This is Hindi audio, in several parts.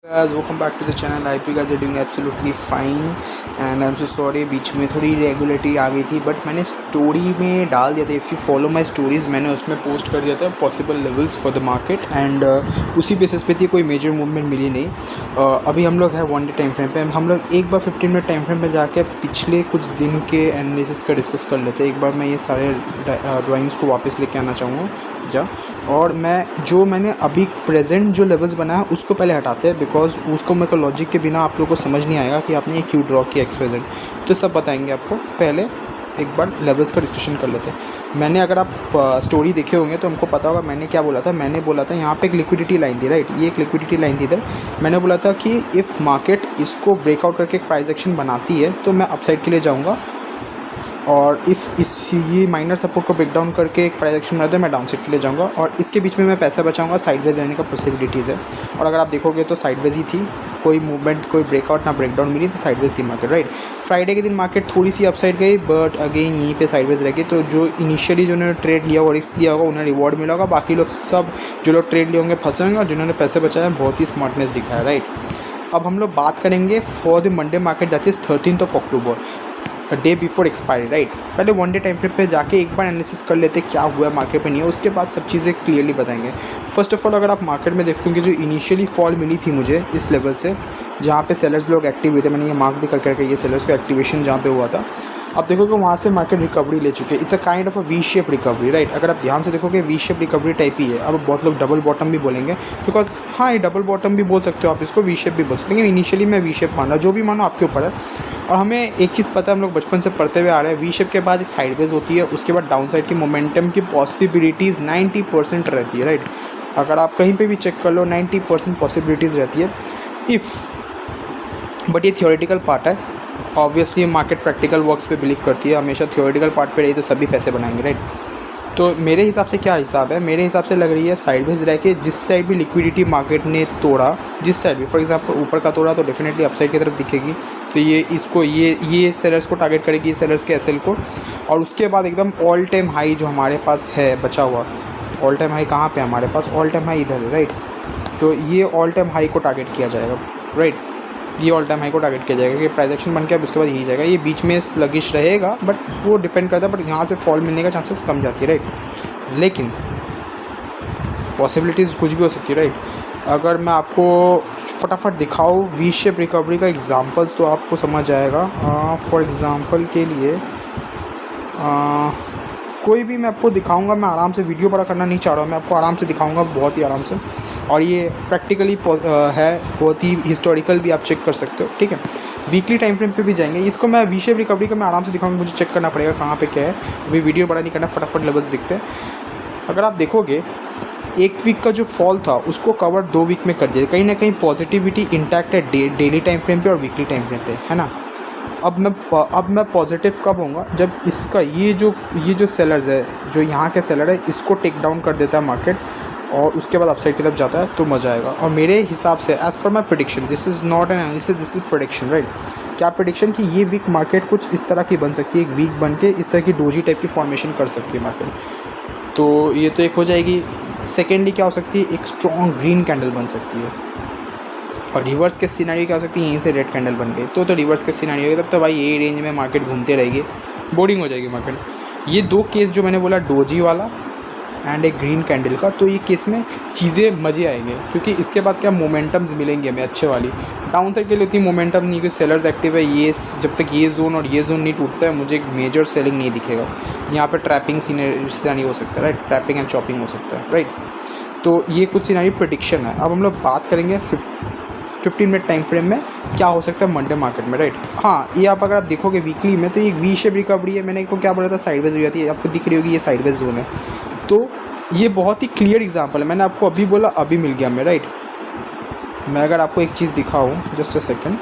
Guys, welcome back to the channel. I hope you guys are doing absolutely fine and I'm so sorry बीच में थोड़ी रेगुलेटरी आ गई थी बट मैंने स्टोरी में डाल दिया था. If you follow my stories मैंने उसमें पोस्ट कर दिया था possible levels for the market and उसी बेसिस पे थी. कोई मेजर मूवमेंट मिली नहीं. अभी हम लोग है 1 डे टाइम फ्रेम पे. हम लोग एक बार 15 मिनट टाइम फ्रेम पे जाके पिछले कुछ दिन के एनालिसिस का डिस्कस कर लेते हैं. एक बार मैं ये सारे ड्राइंग्स को वापस लेके आना चाहूँगा और मैंने अभी प्रेजेंट जो लेवल्स बनाया उसको पहले हटाते हैं बिकॉज उसको मेरे को लॉजिक के बिना आप लोगों को समझ नहीं आएगा कि आपने ये क्यों ड्रॉ किया XYZ. तो सब बताएंगे आपको. पहले एक बार लेवल्स का डिस्कशन कर लेते हैं. मैंने अगर आप स्टोरी देखे होंगे तो हमको पता होगा मैंने क्या बोला था. मैंने बोला था यहाँ पे एक लिक्विडिटी लाइन थी, राइट. ये एक लिक्विडिटी लाइन थी इधर. मैंने बोला था कि इफ़ मार्केट इसको ब्रेकआउट करके एक प्राइस एक्शन बनाती है तो मैं अपसाइड के लिए जाऊँगा और ये माइनर सपोर्ट को ब्रेक डाउन करके एक प्राइस एक्शन बनाते हैं मैं डाउन साइड के लिए जाऊँगा और इसके बीच में मैं पैसा बचाऊँगा. साइडवेज रहने का पॉसिबिलिटीज़ है और अगर आप देखोगे तो साइडवेज ही थी. कोई मूवमेंट कोई ब्रेकआउट ना ब्रेकडाउन मिली तो साइडवेज थी मार्केट, राइट. फ्राइडे के दिन मार्केट थोड़ी सी अपसाइड गई बट अगेन यहीं पे साइडवेज रह गई. तो जो इनिशियली जिन्होंने ट्रेड लिया होगा रिस्क लिया होगा उन्हें रिवॉर्ड मिला होगा. बाकी लोग सब जो लोग ट्रेड लिए होंगे फंसे होंगे और जिन्होंने पैसे बचाया बहुत ही स्मार्टनेस दिखाया, राइट. अब हम लोग बात करेंगे for the Monday market that is 13th of October, day before expiry, right. पहले 1 डे टाइम फ्रेम पे जाके एक बार एनालिसिस कर लेते क्या हुआ मार्केट पे नहीं है. उसके बाद सब चीज़ें क्लियरली बताएंगे. फर्स्ट ऑफ ऑल अगर आप मार्केट में देखोगे जो इनिशियली फॉल मिली थी मुझे इस लेवल से जहाँ पे सेलर्स लोग एक्टिव हुए थे, मैंने ये मार्क भी करके ये सेलर्स का एक्टिवेशन जहाँ पे हुआ था. अब देखोगे वहाँ से मार्केट रिकवरी ले चुके. It's a kind of a V shape recovery, right. अगर आप ध्यान से देखोगे वी शेप रिकवरी टाइप ही है. अब बहुत लोग डबल बॉटम भी बोलेंगे बिकॉज हाँ ये डबल बॉटम भी बोल सकते हो आप, इसको वी शेप भी बोल सकते हो. लेकिन इनिशियली मैं वी शेप मान रहा, जो भी मानो आपके ऊपर है. और हमें एक चीज़ पता है, हम लोग बचपन से पढ़ते हुए आ रहे हैं, वी शेप के बाद एक साइडवेज होती है, उसके बाद डाउन साइड की मोमेंटम की पॉसिबिलिटीज़ 90% रहती है, राइट. अगर आप कहीं पे भी चेक कर लो 90% पॉसिबिलिटीज़ रहती है इफ़. बट ये थियोरेटिकल पार्ट है. ऑब्वियसली मार्केट प्रैक्टिकल वर्क्स पे बिलीव करती है. हमेशा थियोरेटिकल पार्ट पे रही तो सभी पैसे बनाएंगे, राइट. तो मेरे हिसाब से क्या हिसाब है, मेरे हिसाब से लग रही है साइडवेज रह के जिस साइड भी लिक्विडिटी मार्केट ने तोड़ा, जिस साइड भी फॉर एग्जांपल ऊपर का तोड़ा तो डेफिनेटली अपसाइड की तरफ दिखेगी. तो ये इसको ये सेलर्स को टारगेट करेगी, ये सेलर्स के एसएल को. और उसके बाद एकदम ऑल टाइम हाई जो हमारे पास है बचा हुआ, ऑल टाइम हाई कहाँ पे हमारे पास, ऑल टाइम हाई इधर है, राइट. तो ये ऑल टाइम हाई को टारगेट किया जाएगा, राइट. ये ऑल टाइम हाई को टारगेट किया जाएगा कि प्राइस एक्शन बन के अब उसके बाद यही जाएगा. ये बीच में स्लगिश रहेगा बट वो डिपेंड करता है. बट यहाँ से फॉल मिलने का चांसेस कम जाती है, राइट. लेकिन पॉसिबिलिटीज़ कुछ भी हो सकती है, राइट. अगर मैं आपको फटाफट दिखाऊँ वी शेप रिकवरी का एग्जांपल्स तो आपको समझ आएगा. फॉर एग्जांपल के लिए कोई भी मैं आपको दिखाऊंगा. मैं आराम से वीडियो बड़ा करना नहीं चाह रहा हूँ, मैं आपको आराम से दिखाऊंगा बहुत ही आराम से. और ये प्रैक्टिकली है, बहुत ही हिस्टोरिकल भी आप चेक कर सकते हो, ठीक है. वीकली टाइम फ्रेम पे भी जाएंगे. इसको मैं वी शेप रिकवरी का मैं आराम से दिखाऊंगा. मुझे चेक करना पड़ेगा कहाँ पे क्या है. अभी वीडियो बड़ा नहीं करना, फटाफट लेवल्स दिखते हैं. अगर आप देखोगे एक वीक का जो फॉल था उसको कवर 2 वीक में कर दिया. कहीं ना कहीं पॉजिटिविटी इंटैक्ट है डेली टाइम फ्रेम पे और वीकली टाइम फ्रेम पे, है ना. अब मैं पॉजिटिव कब होऊंगा जब इसका ये जो सेलर्स है, जो यहाँ के सेलर है, इसको टेक डाउन कर देता है मार्केट और उसके बाद अपसाइड की तरफ जाता है तो मज़ा आएगा. और मेरे हिसाब से as per my prediction, this is not an analysis, this is prediction, right. क्या प्रेडिक्शन कि ये वीक मार्केट कुछ इस तरह की बन सकती है. एक वीक बन के इस तरह की डोजी टाइप की फॉर्मेशन कर सकती है मार्केट. तो ये तो एक हो जाएगी. सेकेंडली क्या हो सकती है, एक स्ट्रॉन्ग ग्रीन कैंडल बन सकती है. और रिवर्स के सिनेरियो क्या हो सकती है, यहीं से रेड कैंडल बन गई तो रिवर्स के सिनेरियो तब तो भाई यही रेंज में मार्केट घूमते रहेगी, बोरिंग हो जाएगी मार्केट. ये 2 केस जो मैंने बोला, डोजी वाला एंड एक ग्रीन कैंडल का, तो ये केस में चीज़ें मज़े आएंगे क्योंकि इसके बाद क्या मोमेंटम्स मिलेंगे हमें अच्छे वाली. डाउन साइड के लिए उतनी मोमेंटम नहीं क्योंकि सेलर्स एक्टिव है. ये जब तक ये जोन और ये जोन नहीं टूटता है मुझे एक मेजर सेलिंग नहीं दिखेगा. यहाँ पर ट्रैपिंग सीनरी हो सकता है, राइट. ट्रैपिंग एंड चॉपिंग हो सकता है, राइट. तो ये कुछ सीनरी प्रेडिक्शन है. अब हम लोग बात करेंगे 15 मिनट टाइम फ्रेम में क्या हो सकता है मंडे मार्केट में, राइट. हाँ ये अगर आप देखोगे वीकली में तो ये वी शेप रिकवरी है. मैंने आपको क्या बोला था, साइडवेज हो जाती है. आपको दिख रही होगी ये साइडवेज जोन है. तो ये बहुत ही क्लियर एग्जांपल है. मैंने आपको अभी बोला अभी मिल गया मैं, राइट. मैं अगर आपको एक चीज़ दिखाऊँ, जस्ट अ सेकेंड,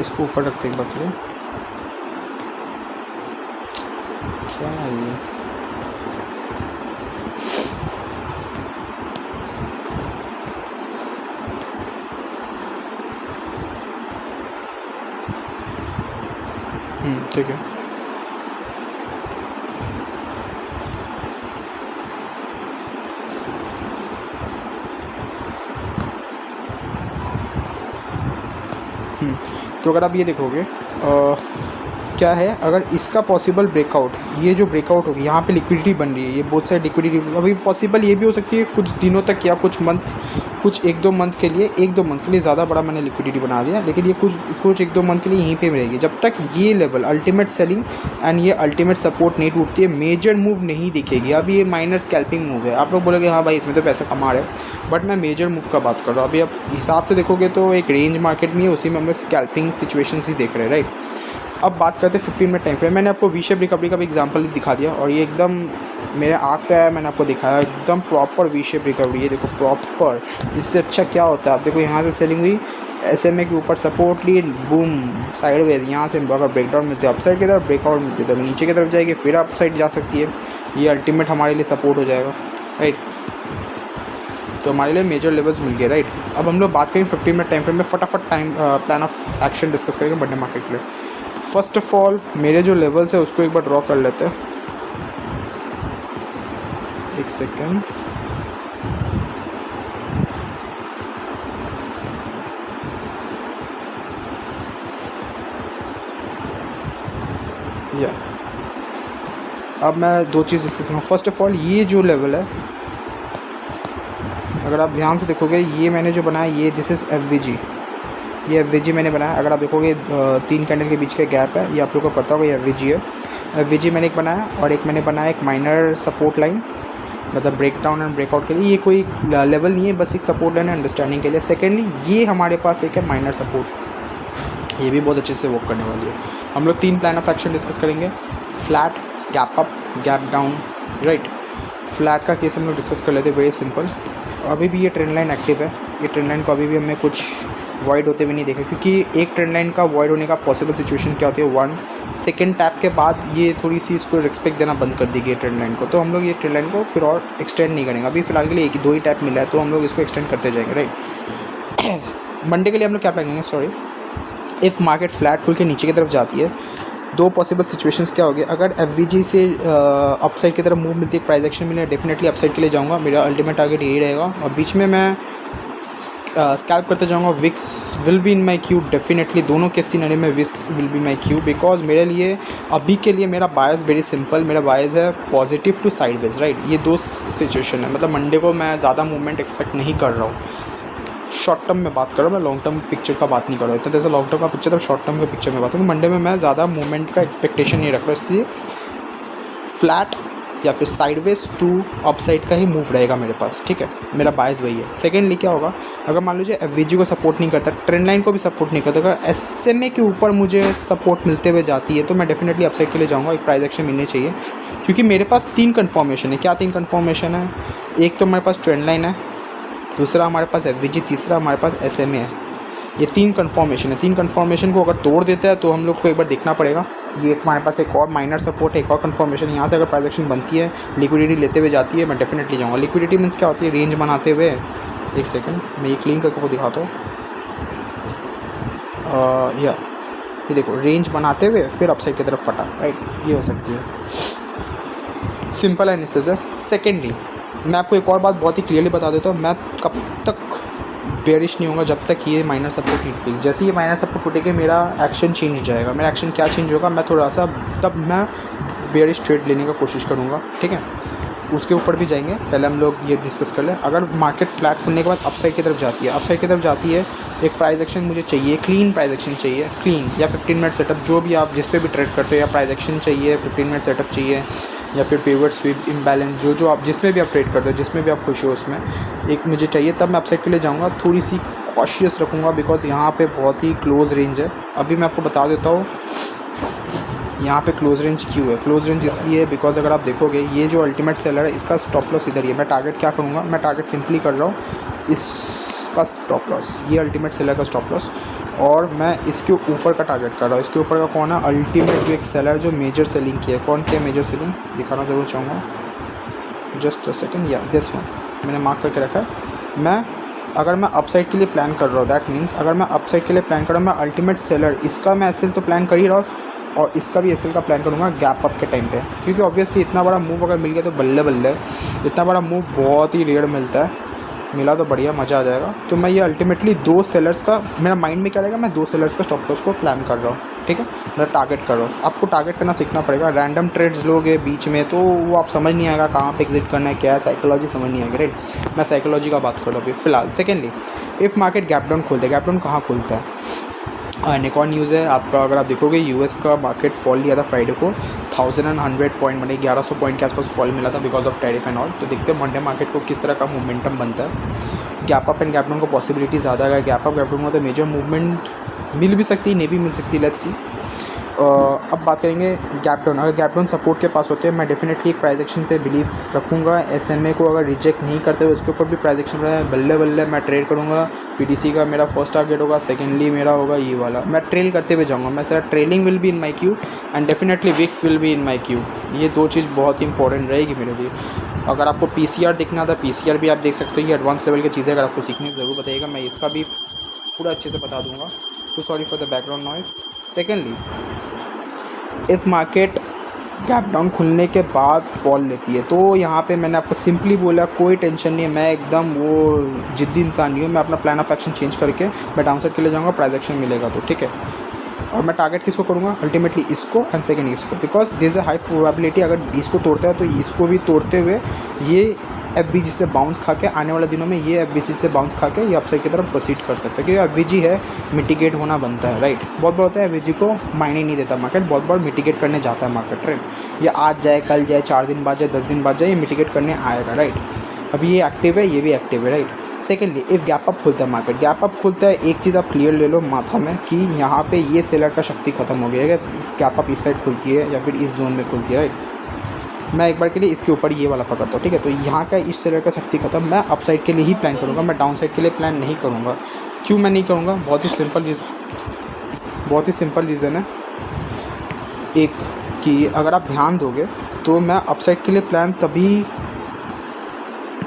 इसको ऊपर रखते एक बार के लिए. क्या है ये, ठीक है. तो अगर आप ये देखोगे क्या है, अगर इसका पॉसिबल ब्रेकआउट, ये जो ब्रेकआउट होगी यहाँ पे लिक्विडिटी बन रही है, ये बोथ साइड लिक्विडिटी अभी पॉसिबल ये भी हो सकती है कुछ दिनों तक या कुछ मंथ, कुछ 1-2 मंथ के लिए, 1-2 मंथ के लिए ज़्यादा बड़ा मैंने लिक्विडिटी बना दिया, लेकिन ये कुछ 1-2 मंथ के लिए यहीं पे रहेगी जब तक ये लेवल अल्टीमेट सेलिंग एंड ये अल्टीमेट सपोर्ट नहीं टूटती है, मेजर मूव नहीं दिखेगी। अभी ये माइनर स्कैल्पिंग मूव है, आप लोग बोलोगे हाँ भाई इसमें तो पैसा कमा रहे हैं, बट मैं मेजर मूव का बात कर रहा हूँ। अभी आप हिसाब से देखोगे तो एक रेंज मार्केट में है, उसी में हम लोग स्कैल्पिंग सिचुएशन ही देख रहे हैं, राइट। अब बात करते हैं 15 मिनट टाइम फ्रेम। मैंने आपको वी शेप रिकवरी का भी एग्जांपल दिखा दिया और ये एकदम मेरे आँख पे आया, मैंने आपको दिखाया एकदम प्रॉपर वी शेप रिकवरी। ये देखो प्रॉपर, इससे अच्छा क्या होता है, आप देखो यहाँ से सेलिंग हुई, SMA के ऊपर सपोर्ट ली, बूम साइडवेज, यहाँ से अगर ब्रेकडाउन मिलते हैं अपसाइड की तरफ, ब्रेकआउट मिलती है तो नीचे की तरफ जाएगी, फिर अपसाइड जा सकती है, ये अल्टीमेट हमारे लिए सपोर्ट हो जाएगा, राइट। तो हमारे लिए मेजर लेवल्स मिल गए, राइट। अब हम लोग बात करेंगे 15 मिनट टाइम फ्रेम में, फटाफट time plan of action discuss करेंगे मंडे मार्केट के लिए। फर्स्ट ऑफ ऑल मेरे जो लेवल्स है उसको एक बार ड्रॉ कर लेते हैं, एक सेकेंड। या अब मैं दो चीज़ डिस्कस करूँगा। फर्स्ट ऑफ ऑल ये जो लेवल है, अगर आप ध्यान से देखोगे, ये मैंने जो बनाया ये दिस इज़ FVG, ये FVG मैंने बनाया। अगर आप देखोगे 3 कैंडल के बीच का गैप है, ये आप लोगों को पता होगा ये FVG है। FVG मैंने एक बनाया और एक मैंने बनाया एक माइनर सपोर्ट लाइन, मतलब ब्रेक डाउन एंड ब्रेकआउट के लिए। ये कोई लेवल नहीं है, बस एक सपोर्ट लाइन है अंडरस्टैंडिंग के लिए। सेकेंडली ये हमारे पास एक है माइनर सपोर्ट, ये भी बहुत अच्छे से वर्क करने वाली है। हम लोग 3 प्लान ऑफ एक्शन डिस्कस करेंगे, flat, gap up, gap down, right. Flat का केस हम लोग डिस्कस कर लेते हैं, वेरी सिंपल। अभी भी ये ट्रेंड लाइन एक्टिव है, ये ट्रेंड लाइन को अभी भी हमने कुछ वॉइड होते हुए नहीं देखा, क्योंकि एक ट्रेंड लाइन का वॉइड होने का पॉसिबल सिचुएशन क्या होती है, 1 सेकेंड टैप के बाद ये थोड़ी सी इसको रिस्पेक्ट देना बंद कर दी गई ट्रेंड लाइन को, तो हम लोग ये ट्रेंड लाइन को फिर और एक्सटेंड नहीं करेंगे। अभी फिलहाल के लिए 1-2 ही टैप मिला है, तो हम लोग इसको एक्सटेंड करते जाएंगे, राइट। मंडे के लिए हम लोग क्या प्लान करेंगे, सॉरी, इफ़ मार्केट फ्लैट खुल के नीचे की तरफ जाती है, 2 पॉसिबल सिचुएशंस क्या होगी। अगर FVG से अपसाइड की तरफ मूव मिलती है, प्राइस एक्शन मिले, डेफिनेटली अपसाइड के लिए जाऊंगा, मेरा अल्टीमेट टारगेट यही रहेगा। और बीच में मैं स्कैल्प करते जाऊंगा, wicks will be in my queue, definitely दोनों के सिनेरियो में wicks will be my queue, because मेरे लिए अभी के लिए मेरा बायस वेरी सिंपल, मेरा बायस है पॉजिटिव टू साइडवेज, राइट। ये 2 सिचुएशन है, मतलब मंडे को मैं ज़्यादा मूवमेंट एक्सपेक्ट नहीं कर रहा हूँ। शॉर्ट टर्म में बात कर रहा हूँ, मैं लॉन्ग टर्म पिक्चर का बात नहीं कर रहा हूँ। इतना जैसे लॉन्ग टर्म का पिक्चर, तो शॉर्ट टर्म के पिक्चर में बात करूँ। मंडे में मैं ज़्यादा मूवमेंट का एक्सपेक्टेशन नहीं रख रहा, इसलिए फ्लैट या फिर साइडवेज टू अपसाइड का ही मूव रहेगा मेरे पास, ठीक है। मेरा बायस वही है। सेकेंडली क्या होगा, अगर मान लीजिए FVG को सपोर्ट नहीं करता, ट्रेंड लाइन को भी सपोर्ट नहीं करता, अगर SMA के ऊपर मुझे सपोर्ट मिलते हुए जाती है, तो मैं डेफिनेटली अपसाइड के लिए जाऊँगा, एक प्राइस एक्शन मिलनी चाहिए। क्योंकि मेरे पास 3 कन्फर्मेशन है। क्या 3 कन्फर्मेशन है, एक तो हमारे पास ट्रेंड लाइन है, दूसरा हमारे पास FVG, तीसरा हमारे पास SMA है। ये 3 कन्फर्मेशन है। 3 कन्फर्मेशन को अगर तोड़ देता है तो हम लोग को एक बार देखना पड़ेगा। ये हमारे पास एक और माइनर सपोर्ट है, एक और कन्फर्मेशन। यहाँ से अगर प्राइस एक्शन बनती है, लिक्विडिटी लेते हुए जाती है, मैं डेफिनेटली जाऊँगा। लिक्विडिटी मीन्स क्या होती है, रेंज बनाते हुए, एक सेकंड मैं ये क्लीन करके आपको दिखाता हूँ। ये देखो, रेंज बनाते हुए फिर अपसाइड की तरफ फटा, राइट, ये हो सकती है। सिंपल एनालिसिस है। सेकेंडली मैं आपको एक और बात बहुत ही क्लियरली बता देता हूँ, मैं कब तक बेयरिश नहीं होगा जब तक ये माइनर सपोर्ट नहीं टूटेगी। जैसे ये माइनर सपोर्ट टूटेगी, मेरा एक्शन चेंज हो जाएगा। मेरा एक्शन क्या चेंज होगा, मैं थोड़ा सा तब मैं बेयरिश ट्रेड लेने का कोशिश करूँगा, ठीक है। उसके ऊपर भी जाएंगे, पहले हम लोग ये डिस्कस कर लें। अगर मार्केट फ्लैट खुलने के बाद अपसाइड की तरफ जाती है, अपसाइड की तरफ जाती है, एक प्राइस एक्शन मुझे चाहिए, क्लीन प्राइस एक्शन चाहिए, क्लीन या 15 मिनट सेटअप, जो भी आप जिस पे भी ट्रेड करते हो, या प्राइस एक्शन चाहिए, 15 मिनट सेटअप चाहिए, या फिर पिवट स्वीप इम्बैलेंस, जो आप जिसमें भी आप ट्रेड करते हो, जिसमें भी आप खुश हो, उसमें एक मुझे चाहिए, तब मैं अपसाइड के लिए जाऊँगा। थोड़ी सी कॉशियस रखूँगा, बिकॉज यहाँ पे बहुत ही क्लोज रेंज है। अभी मैं आपको बता देता हूँ यहाँ पे क्लोज रेंज क्यों है। क्लोज रेंज इसलिए है बिकॉज अगर आप देखोगे, ये जो अल्टीमेट सेलर है, इसका स्टॉप लॉस इधर ही है। मैं टारगेट क्या करूँगा, मैं टारगेट सिंपली कर रहा हूँ इसका स्टॉप लॉस, ये अल्टीमेट सेलर का स्टॉप लॉस, और मैं इसके ऊपर का टारगेट कर रहा हूँ। इसके ऊपर का कौन है, अल्टीमेट जो एक सेलर जो मेजर सेलिंग किया है। कौन किया मेजर सेलिंग, दिखाना ज़रूर चाहूँगा, जस्ट अ सेकेंड, या दिस वन मैंने मार्क करके रखा है। अगर मैं अपसाइड के लिए प्लान कर रहा हूँ, दैट मीन्स अगर मैं अपसाइड के लिए प्लान कर रहा हूँ, मैं अल्टीमेट सेलर इसका मैं एसएल तो प्लान कर ही रहा हूँ, और इसका भी एसएल का प्लान करूँगा गैप अप के टाइम पे, क्योंकि ऑब्वियसली इतना बड़ा मूव अगर मिल गया तो बल्ले बल्ले। इतना बड़ा मूव बहुत ही रेयर मिलता है, मिला तो बढ़िया, मज़ा आ जाएगा। तो मैं ये अल्टीमेटली 2 सेलर्स का, मेरा माइंड में क्या रहेगा, मैं 2 सेलर्स का स्टॉप लॉस को प्लान कर रहा हूँ, ठीक है, मैं टारगेट कर रहा हूँ। आपको टारगेट करना सीखना पड़ेगा। रैंडम ट्रेड्स लोगे बीच में तो वो आप समझ नहीं आएगा कहाँ पे एग्जिट करना है, क्या है, साइकोलॉजी समझ नहीं आएगी, राइट। मैं साइकोलॉजी का बात कर रहा हूँ अभी फ़िलहाल। Secondly, if market gap down खोलते हैं, गैप डाउन कहाँ खुलता है, एक और न्यूज़ है आपका, अगर आप देखोगे यूएस का मार्केट फॉल लिया था फ्राइडे को 1100 पॉइंट, मतलब 1100 पॉइंट के आसपास फॉल मिला था because of tariff and all. तो देखते हैं मंडे मार्केट को किस तरह का मोमेंटम बनता है। Gap up and gap down को पॉसिबिलिटी ज़्यादा है। गैप अप गैप डाउन में तो मेजर मूवमेंट मिल भी सकती है, नहीं भी मिल सकती, लेट्स सी। अब बात करेंगे गैप डाउन। अगर गैप डाउन सपोर्ट के पास होते हैं, मैं डेफिनेटली एक प्राइस एक्शन पे बिलीव रखूँगा। एसएमए को अगर रिजेक्ट नहीं करते हुए उसके ऊपर भी प्राइस एक्शन रहेगा, बल्ले बल्ले मैं ट्रेड करूँगा। पीटीसी का मेरा फर्स्ट टारगेट होगा, सेकेंडली मेरा होगा ये वाला, मैं ट्रेल करते हुए जाऊँगा। मैं सारा trailing will be in my queue and definitely wicks will be in my queue. ये 2 चीज़ बहुत ही इंपॉर्टेंट रहेगी मेरे लिए। अगर आपको पीसीआर देखना था, पीसीआर भी आप देख सकते हो। ये एडवांस लेवल की चीज़ें अगर आपको सीखनी ज़रूर बताइएगा, मैं इसका भी पूरा अच्छे से बता दूँगा। तो sorry for the background noise. Secondly, if market gap down खुलने के बाद फॉल लेती है तो यहाँ पे मैंने आपको सिंपली बोला कोई टेंशन नहीं है, मैं एकदम वो जिद्दी इंसान नहीं हूँ। मैं अपना प्लान ऑफ एक्शन चेंज करके मैं डाउन साइड के लिए जाऊँगा, प्राइस एक्शन मिलेगा तो ठीक है। और मैं टारगेट किसको करूँगा, अल्टीमेटली इसको एंड सेकेंड इसको, because there is a high probability अगर इसको तोड़ता है तो इसको भी तोड़ते हुए ये एफबीजी से बाउंस खा के आने वाले दिनों में ये एफबीजी से बाउंस खा के ये अपसाइड की तरफ प्रोसीड कर सकता है, क्योंकि एफबीजी है, मिटिगेट होना बनता है, राइट। बहुत बार होता है एफबीजी को मायने नहीं देता मार्केट, बहुत बार मिटिगेट करने जाता है मार्केट, राइट। ये आज जाए, कल जाए, 4 दिन बाद जाए, 10 दिन बाद जाए, ये मिटिगेट करने आएगा, राइट। अभी ये एक्टिव है, ये भी एक्टिव है, right. Secondly, if gap up खुलता है मार्केट, गैप अप खुलता है, एक चीज़ आप क्लियर ले लो माथा में कि यहाँ पे ये सेलर का शक्ति खत्म हो गया है। गैप अप इस साइड खुलती है या फिर इस जोन में खुलती है, राइट। मैं एक बार के लिए इसके ऊपर ये वाला पकड़ता हूँ, ठीक है। तो यहाँ का इस सेलर का शक्ति खत्म, मैं अप साइड के लिए ही प्लान करूँगा, मैं डाउन साइड के लिए प्लान नहीं करूँगा। क्यों मैं नहीं करूँगा, बहुत ही सिंपल रीज़न है। एक कि अगर आप ध्यान दोगे तो मैं अप साइड के लिए प्लान तभी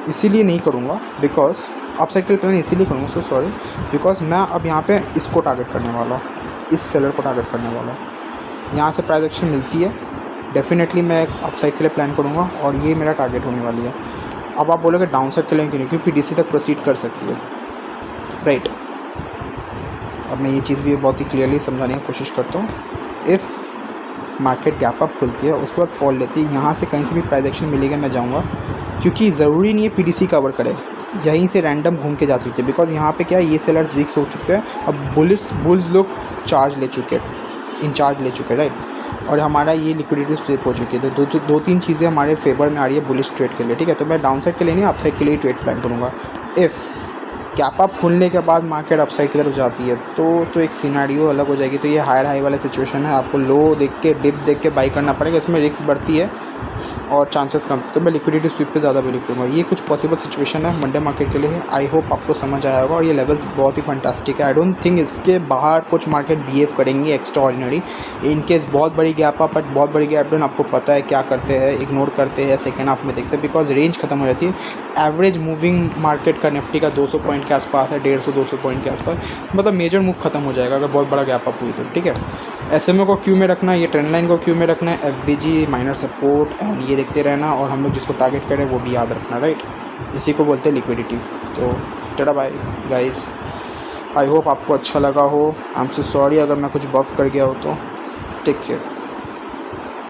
इसीलिए नहीं करूँगा, बिकॉज अप साइड के लिए प्लान इसीलिए करूँगा, सॉरी, बिकॉज मैं अब यहाँ पे इसको टारगेट करने वाला हूँ, इस सेलर को टारगेट करने वाला हूँ। यहाँ से प्राइस एक्शन मिलती है, डेफिनेटली मैं अप साइड के लिए प्लान करूँगा और ये मेरा टारगेट होने वाली है। अब आप बोलोगे डाउन साइड के लिए क्यों नहीं, क्योंकि पीडीसी तक प्रोसीड कर सकती है, राइट। अब मैं ये चीज़ भी बहुत ही क्लियरली समझाने की कोशिश करता हूँ। इफ़ मार्केट गैप अप खुलती है, उसके बाद फॉल लेती है, यहाँ से कहीं से भी प्राइस एक्शन मिलेगा मैं जाऊँगा, क्योंकि ज़रूरी नहीं है पीडीसी कवर करे, यहीं से रैंडम घूम के जा सकते हैं। बिकॉज यहाँ पे क्या है, ये सेलर्स वीक्स हो चुके हैं, अब बुल्स लोग चार्ज ले चुके हैं, इंचार्ज ले चुके हैं, राइट। और हमारा ये लिक्विडिटी स्विप हो चुकी है, तो दो तीन चीज़ें हमारे फेवर में आ रही है बुलिश ट्रेड के लिए, ठीक है। तो मैं डाउन साइड के लिए नहीं, अप साइड के लिए ट्रेड प्लान करूँगा। इफ़ गैप अप खुलने के बाद मार्केट अपसाइड की तरफ जाती है तो एक सिनेरियो अलग हो जाएगी। तो ये हायर हाई वाला सिचुएशन है, आपको लो देख के, डिप देख के बाई करना पड़ेगा, इसमें रिस्क बढ़ती है और चांसेस कम। तो मैं लिक्विडिटी स्विप पे ज़्यादा बिलीव करूँगा। ये कुछ पॉसिबल सिचुएशन है मंडे मार्केट के लिए। आई होप आपको समझ आया होगा और ये लेवल्स बहुत ही फैंटास्टिक है। आई डोंट थिंक इसके बाहर कुछ मार्केट बिहेव करेंगे एक्स्ट्रा ऑर्डिनरी। इन केस बहुत बड़ी गैप अप, बहुत बड़ी गैप डाउन, आपको पता है क्या करते हैं, इग्नोर करते हैं, सेकेंड हाफ में देखते हैं, बिकॉज रेंज खत्म हो जाती है। एवरेज मूविंग मार्केट का निफ्टी का 200 पॉइंट के आसपास है, 150-200 पॉइंट के आसपास, मतलब मेजर मूव खत्म हो जाएगा अगर बहुत बड़ा गैप अप हुई तो, ठीक है। एसएमओ को क्यू में रखना है, ये ट्रेंड लाइन को क्यू में रखना है, एफबीजी माइनर सपोर्ट एंड ये देखते रहना, और हम लोग जिसको टारगेट करें वो भी याद रखना, राइट। इसी को बोलते हैं लिक्विडिटी। तो tata bye guys, I hope आपको अच्छा लगा हो। आई एम सो सॉरी अगर मैं कुछ बफ कर गया हो तो। Take care.